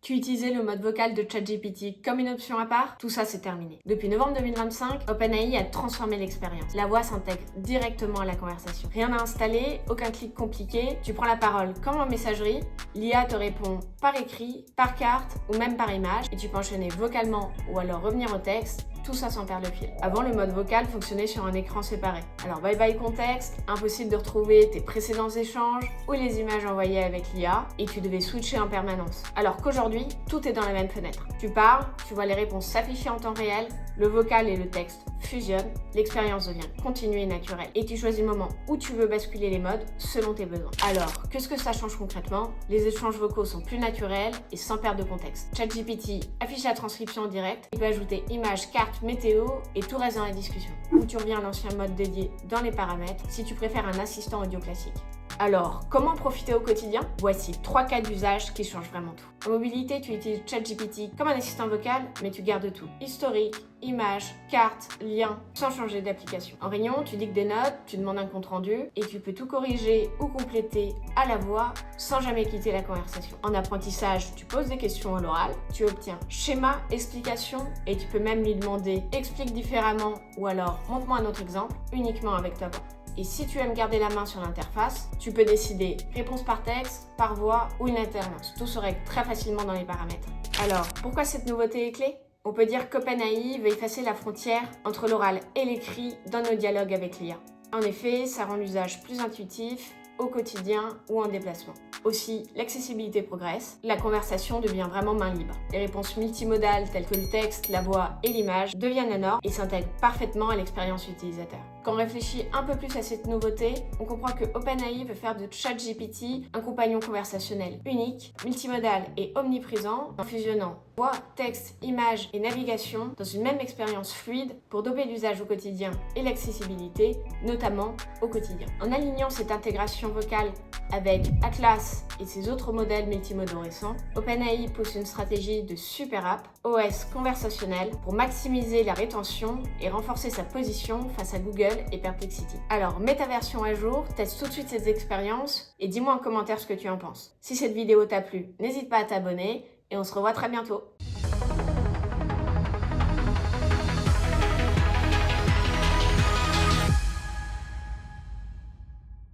Tu utilisais le mode vocal de ChatGPT comme une option à part? Tout ça, c'est terminé. Depuis novembre 2025, OpenAI a transformé l'expérience. La voix s'intègre directement à la conversation. Rien à installer, aucun clic compliqué, tu prends la parole comme en messagerie, l'IA te répond par écrit, par carte ou même par image et tu peux enchaîner vocalement ou alors revenir au texte, tout ça sans perdre le fil. Avant, le mode vocal fonctionnait sur un écran séparé. Alors bye bye contexte, impossible de retrouver tes précédents échanges ou les images envoyées avec l'IA et tu devais switcher en permanence. Alors qu'aujourd'hui, tout est dans la même fenêtre. Tu parles, tu vois les réponses s'afficher en temps réel, le vocal et le texte fusionnent, l'expérience devient continue et naturelle et tu choisis le moment où tu veux basculer les modes selon tes besoins. Alors, qu'est-ce que ça change concrètement? Les échanges vocaux sont plus naturels et sans perte de contexte. ChatGPT affiche la transcription en direct, il peut ajouter images, cartes, météo et tout reste dans la discussion. Ou tu reviens à l'ancien mode dédié dans les paramètres si tu préfères un assistant audio classique. Alors, comment profiter au quotidien? Voici 3 cas d'usage qui changent vraiment tout. En mobilité, tu utilises ChatGPT comme un assistant vocal, mais tu gardes tout. Historique, images, cartes, liens, sans changer d'application. En réunion, tu dictes des notes, tu demandes un compte-rendu et tu peux tout corriger ou compléter à la voix sans jamais quitter la conversation. En apprentissage, tu poses des questions à l'oral, tu obtiens schéma, explication et tu peux même lui demander explique différemment ou alors montre-moi un autre exemple uniquement avec ta voix. Et si tu aimes garder la main sur l'interface, tu peux décider réponse par texte, par voix ou une alternance. Tout se règle très facilement dans les paramètres. Alors, pourquoi cette nouveauté est clé? On peut dire qu'OpenAI veut effacer la frontière entre l'oral et l'écrit dans nos dialogues avec l'IA. En effet, ça rend l'usage plus intuitif, au quotidien ou en déplacement. Aussi, l'accessibilité progresse, la conversation devient vraiment main libre. Les réponses multimodales telles que le texte, la voix et l'image deviennent la norme et s'intègrent parfaitement à l'expérience utilisateur. Quand on réfléchit un peu plus à cette nouveauté, on comprend que OpenAI veut faire de ChatGPT un compagnon conversationnel unique, multimodal et omniprésent en fusionnant voix, texte, image et navigation dans une même expérience fluide pour doper l'usage au quotidien et l'accessibilité, notamment au quotidien. En alignant cette intégration vocale avec Atlas et ses autres modèles multimodaux récents, OpenAI pousse une stratégie de super app, OS conversationnel, pour maximiser la rétention et renforcer sa position face à Google et Perplexity. Alors, mets ta version à jour, teste tout de suite cette expérience et dis-moi en commentaire ce que tu en penses. Si cette vidéo t'a plu, n'hésite pas à t'abonner et on se revoit très bientôt.